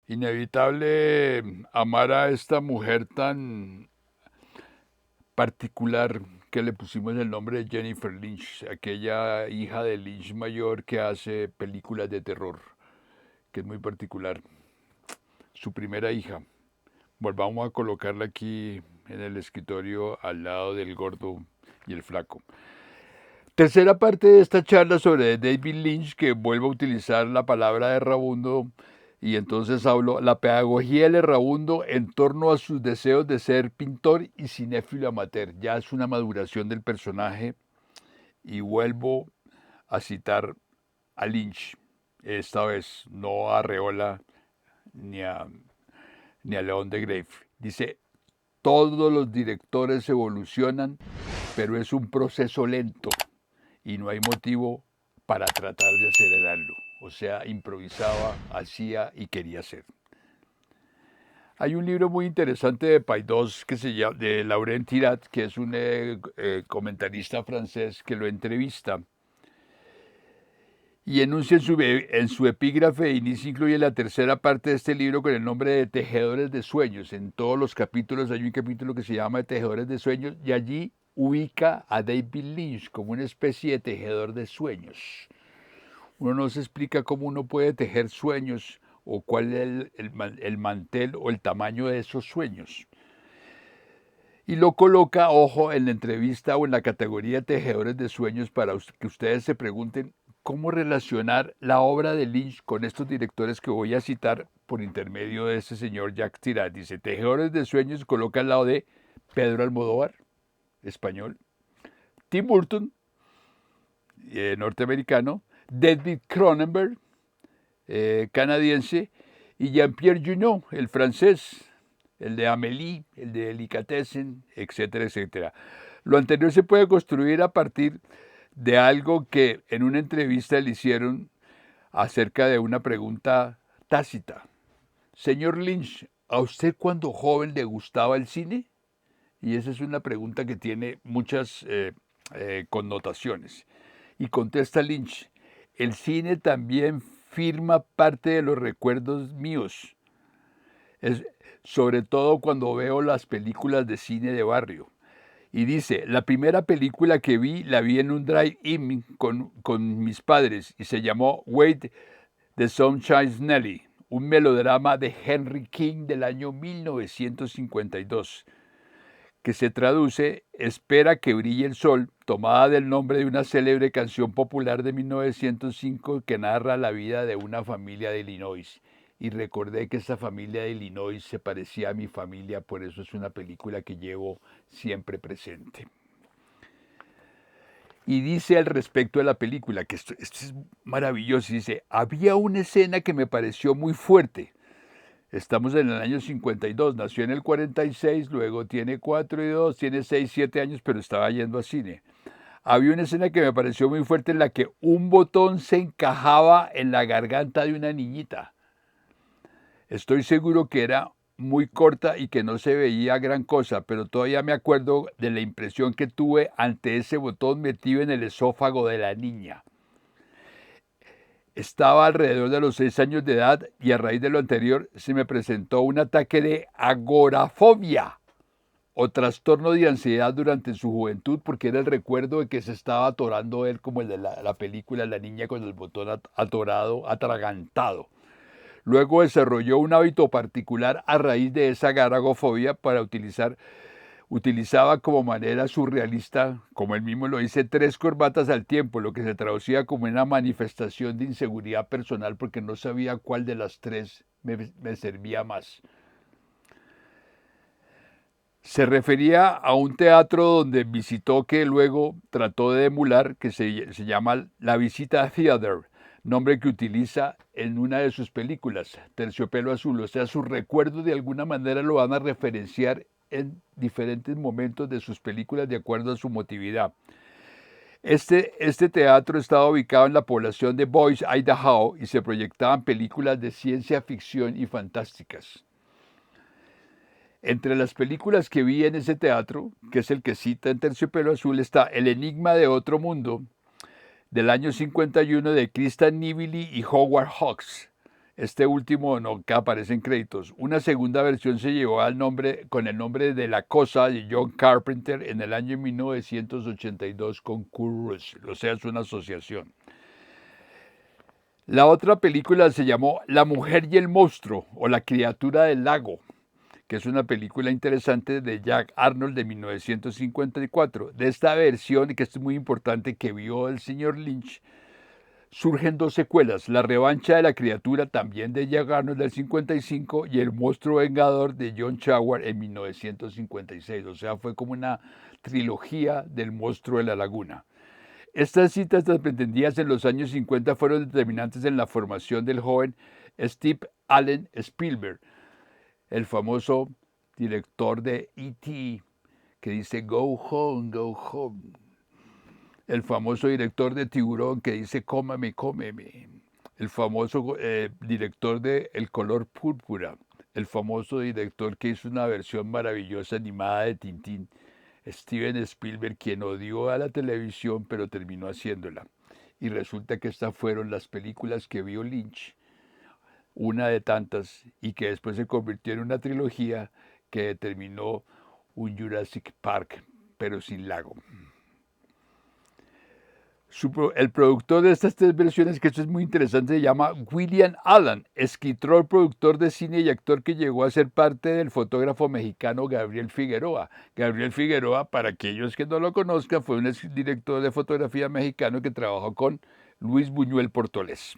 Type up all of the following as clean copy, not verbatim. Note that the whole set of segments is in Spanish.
Inevitable amar a esta mujer tan particular que le pusimos el nombre de Jennifer Lynch, aquella hija de Lynch mayor que hace películas de terror, que es muy particular. Su primera hija. Volvamos a colocarla aquí en el escritorio al lado del gordo y el flaco. Tercera parte de esta charla sobre David Lynch, que vuelvo a utilizar la palabra de errabundo y entonces hablo la pedagogía del errabundo en torno a sus deseos de ser pintor y cinéfilo amateur. Ya es una maduración del personaje y vuelvo a citar a Lynch, esta vez no a Reola ni a, ni a León de Grave. Dice, todos los directores evolucionan, pero es un proceso lento y no hay motivo para tratar de acelerarlo. O sea, improvisaba, hacía y quería hacer. Hay un libro muy interesante de Paidós que se llama, de Laurent Tirat, que es un comentarista francés que lo entrevista y enuncia en su epígrafe inicio incluye la tercera parte de este libro con el nombre de Tejedores de Sueños. En todos los capítulos hay un capítulo que se llama Tejedores de Sueños y allí ubica a David Lynch como una especie de tejedor de sueños. Uno no se explica cómo uno puede tejer sueños o cuál es el mantel o el tamaño de esos sueños. Y lo coloca, ojo, en la entrevista o en la categoría de tejedores de sueños para que ustedes se pregunten cómo relacionar la obra de Lynch con estos directores que voy a citar por intermedio de ese señor Jacques Tirat. Dice, tejedores de sueños, coloca al lado de Pedro Almodóvar, español, Tim Burton, norteamericano, David Cronenberg, canadiense, y Jean-Pierre Junot, el francés, el de Amélie, el de Delicatessen, etcétera, etcétera. Lo anterior se puede construir a partir de algo que en una entrevista le hicieron acerca de una pregunta tácita. Señor Lynch, ¿a usted cuando joven le gustaba el cine? Y esa es una pregunta que tiene muchas connotaciones. Y contesta Lynch, el cine también firma parte de los recuerdos míos, es, sobre todo cuando veo las películas de cine de barrio. Y dice, la primera película que vi la vi en un drive-in con mis padres y se llamó Wait the Sun Shines Nelly, un melodrama de Henry King del año 1952 que se traduce Espera que brille el sol, tomada del nombre de una célebre canción popular de 1905 que narra la vida de una familia de Illinois. Y recordé que esa familia de Illinois se parecía a mi familia, por eso es una película que llevo siempre presente. Y dice al respecto de la película, que esto es maravilloso, dice, había una escena que me pareció muy fuerte. Estamos en el año 52, nació en el 46, luego tiene 4 y 2, tiene 6, 7 años, pero estaba yendo a cine. Había una escena que me pareció muy fuerte en la que un botón se encajaba en la garganta de una niñita. Estoy seguro que era muy corta y que no se veía gran cosa, pero todavía me acuerdo de la impresión que tuve ante ese botón metido en el esófago de la niña. Estaba alrededor de los 6 años de edad y a raíz de lo anterior se me presentó un ataque de agorafobia o trastorno de ansiedad durante su juventud porque era el recuerdo de que se estaba atorando él como el de la película La niña con el botón atorado, atragantado. Luego desarrolló un hábito particular a raíz de esa agorafobia para utilizaba como manera surrealista, como él mismo lo dice, 3 corbatas al tiempo, lo que se traducía como una manifestación de inseguridad personal porque no sabía cuál de las 3 me servía más. Se refería a un teatro donde visitó que luego trató de emular, que se llama La Visita Theater, nombre que utiliza en una de sus películas, Terciopelo Azul. O sea, sus recuerdos de alguna manera lo van a referenciar en diferentes momentos de sus películas de acuerdo a su motividad. Este teatro estaba ubicado en la población de Boise, Idaho, y se proyectaban películas de ciencia ficción y fantásticas. Entre las películas que vi en ese teatro, que es el que cita en Terciopelo Azul, está El Enigma de Otro Mundo, del año 51 de Kristen Nively y Howard Hawks. Este último no que aparece en créditos. Una segunda versión se llevó con el nombre de La Cosa de John Carpenter en el año 1982 con Kurt Russell, o sea, es una asociación. La otra película se llamó La Mujer y el Monstruo o La Criatura del Lago, que es una película interesante de Jack Arnold de 1954. De esta versión, y que es muy importante, que vio el señor Lynch, surgen dos secuelas, La revancha de la criatura, también de Jack Arnold del 55, y El monstruo vengador de John Chaucer en 1956. O sea, fue como una trilogía del monstruo de la laguna. Estas citas trascendidas en los años 50 fueron determinantes en la formación del joven Steve Allen Spielberg, el famoso director de E.T., que dice Go home, go home. El famoso director de Tiburón que dice cómeme, cómeme. El famoso director de El color púrpura. El famoso director que hizo una versión maravillosa animada de Tintín. Steven Spielberg, quien odió a la televisión pero terminó haciéndola. Y resulta que estas fueron las películas que vio Lynch, una de tantas, y que después se convirtió en una trilogía que determinó un Jurassic Park, pero sin lago. El productor de estas tres versiones, que esto es muy interesante, se llama William Allen, escritor, productor de cine y actor que llegó a ser parte del fotógrafo mexicano Gabriel Figueroa. Gabriel Figueroa, para aquellos que no lo conozcan, fue un director de fotografía mexicano que trabajó con Luis Buñuel Portolés,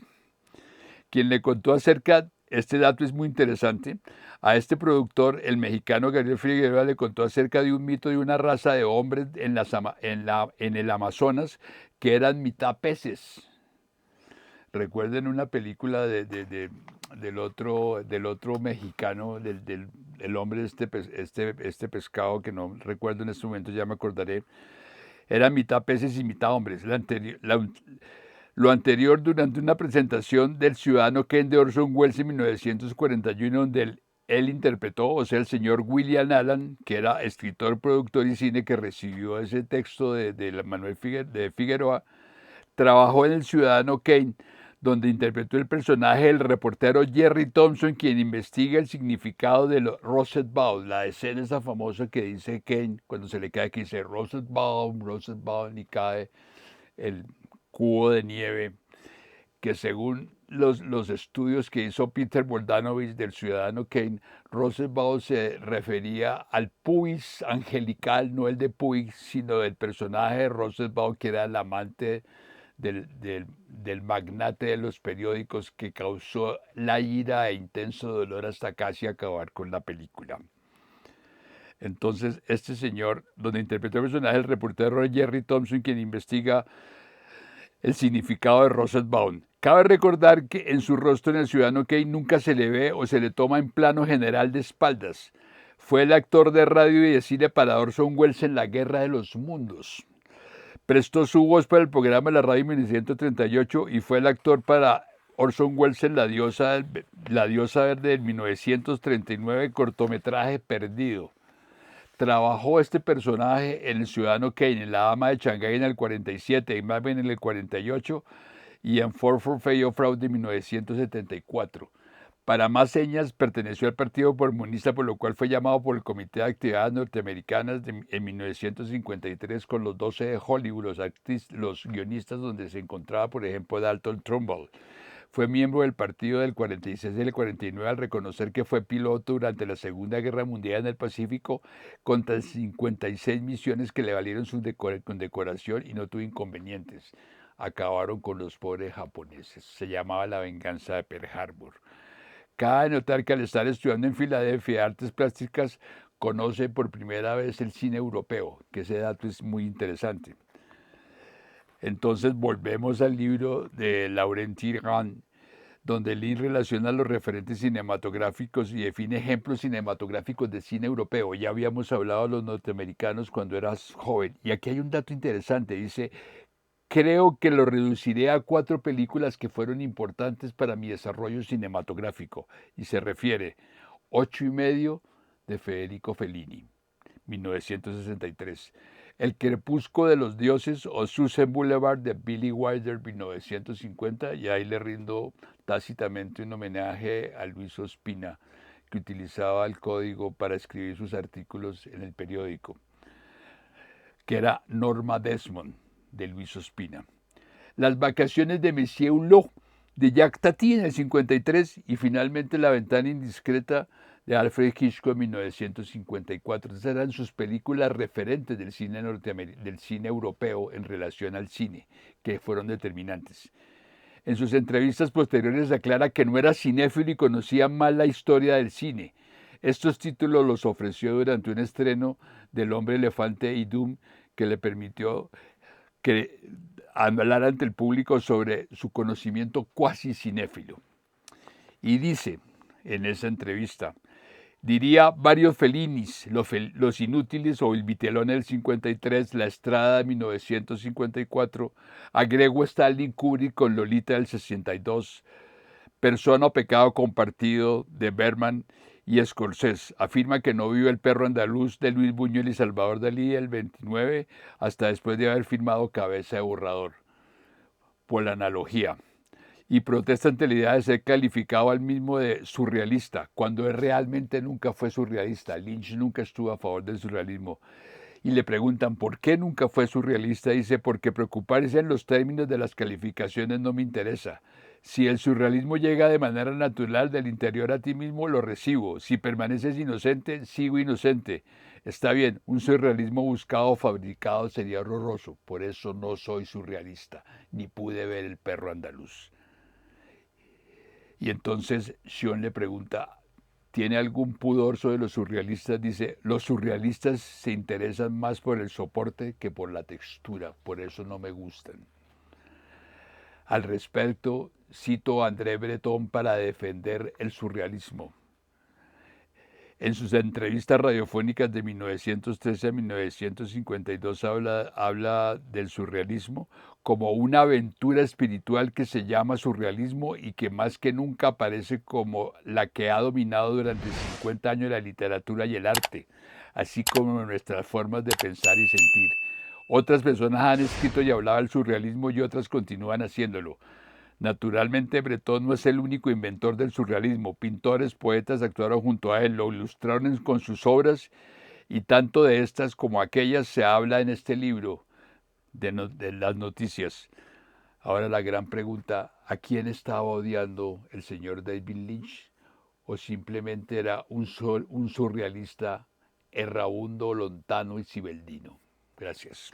quien le contó acerca, este dato es muy interesante, a este productor, el mexicano Gabriel Figueroa, le contó acerca de un mito de una raza de hombres en el Amazonas que eran mitad peces. Recuerden una película del otro mexicano, del hombre de este pescado que no recuerdo en este momento, ya me acordaré. Eran mitad peces y mitad hombres. Lo anterior durante una presentación del Ciudadano Kane de Orson Welles en 1941, donde él interpretó, o sea, el señor William Allen, que era escritor, productor y cine, que recibió ese texto de Manuel de Figueroa, trabajó en el Ciudadano Kane, donde interpretó el personaje del reportero Jerry Thompson, quien investiga el significado de los Rosenbaum, la escena esa famosa que dice Kane cuando se le cae, que dice Rosenbaum, Rosenbaum, y cae el cubo de nieve, que según los estudios que hizo Peter Bogdanovich del Ciudadano Kane, Rosenbaum se refería al pubis angelical, no el de Puig, sino del personaje de Rosenbaum, que era el amante del magnate de los periódicos, que causó la ira e intenso dolor hasta casi acabar con la película. Entonces, este señor, donde interpretó el personaje del reportero Jerry Thompson, quien investiga el significado de Rosenbaum. Cabe recordar que en su rostro en el Ciudadano Kane nunca se le ve o se le toma en plano general de espaldas. Fue el actor de radio y de cine para Orson Welles en La Guerra de los Mundos. Prestó su voz para el programa de la radio en 1938 y fue el actor para Orson Welles en La Diosa Verde del 1939, cortometraje Perdido. Trabajó este personaje en El Ciudadano Kane, en La Dama de Shanghái en el 47, en Mad Men en el 48 y en Ford for Fay of Fraud de 1974. Para más señas, perteneció al Partido Comunista, por lo cual fue llamado por el Comité de Actividades Norteamericanas en 1953 con los 12 de Hollywood, los guionistas, donde se encontraba, por ejemplo, Dalton Trumbull. Fue miembro del partido del 46 y del 49 al reconocer que fue piloto durante la Segunda Guerra Mundial en el Pacífico, con 56 misiones que le valieron su condecoración y no tuvo inconvenientes. Acabaron con los pobres japoneses. Se llamaba La venganza de Pearl Harbor. Cabe notar que al estar estudiando en Filadelfia artes plásticas, conoce por primera vez el cine europeo, que ese dato es muy interesante. Entonces volvemos al libro de Laurent Tirant, donde Lynch relaciona los referentes cinematográficos y define ejemplos cinematográficos de cine europeo. Ya habíamos hablado de los norteamericanos cuando eras joven. Y aquí hay un dato interesante. Dice, creo que lo reduciré a 4 películas que fueron importantes para mi desarrollo cinematográfico. Y se refiere 8 y medio de Federico Fellini, 1963. El crepúsculo de los dioses o Sunset Boulevard de Billy Wilder, 1950. Y ahí le rindo tácitamente un homenaje a Luis Ospina, que utilizaba el código para escribir sus artículos en el periódico, que era Norma Desmond, de Luis Ospina. Las vacaciones de Monsieur Hulot, de Jacques Tati en el 53, y finalmente La ventana indiscreta de Alfred Hitchcock en 1954. Esas eran sus películas referentes del cine del cine europeo en relación al cine, que fueron determinantes. En sus entrevistas posteriores aclara que no era cinéfilo y conocía mal la historia del cine. Estos títulos los ofreció durante un estreno del Hombre Elefante y Doom, que le permitió hablar ante el público sobre su conocimiento cuasi cinéfilo. Y dice en esa entrevista, diría varios Fellinis, Los Inútiles o El Vitelón del 53, La Estrada de 1954, agrego Stanley Kubrick con Lolita del 62, Persona o Pecado Compartido de Bergman y Scorsese. Afirma que no vio El perro andaluz de Luis Buñuel y Salvador Dalí el 29 hasta después de haber firmado Cabeza de borrador, por la analogía. Y protesta ante la idea de ser calificado al mismo de surrealista, cuando él realmente nunca fue surrealista. Lynch nunca estuvo a favor del surrealismo. Y le preguntan por qué nunca fue surrealista. Dice, porque preocuparse en los términos de las calificaciones no me interesa. Si el surrealismo llega de manera natural del interior a ti mismo, lo recibo. Si permaneces inocente, sigo inocente. Está bien, un surrealismo buscado o fabricado sería horroroso. Por eso no soy surrealista, ni pude ver El perro andaluz. Y entonces Sion le pregunta, ¿tiene algún pudor sobre los surrealistas? Dice, los surrealistas se interesan más por el soporte que por la textura, por eso no me gustan. Al respecto, cito a André Breton para defender el surrealismo. En sus entrevistas radiofónicas de 1913 a 1952 habla del surrealismo como una aventura espiritual que se llama surrealismo y que más que nunca aparece como la que ha dominado durante 50 años la literatura y el arte, así como nuestras formas de pensar y sentir. Otras personas han escrito y hablado del surrealismo y otras continúan haciéndolo. Naturalmente, Breton no es el único inventor del surrealismo. Pintores, poetas actuaron junto a él, lo ilustraron con sus obras y tanto de estas como aquellas se habla en este libro de las noticias. Ahora la gran pregunta, ¿a quién estaba odiando el señor David Lynch? ¿O simplemente era un surrealista errabundo, lontano y cibeldino? Gracias.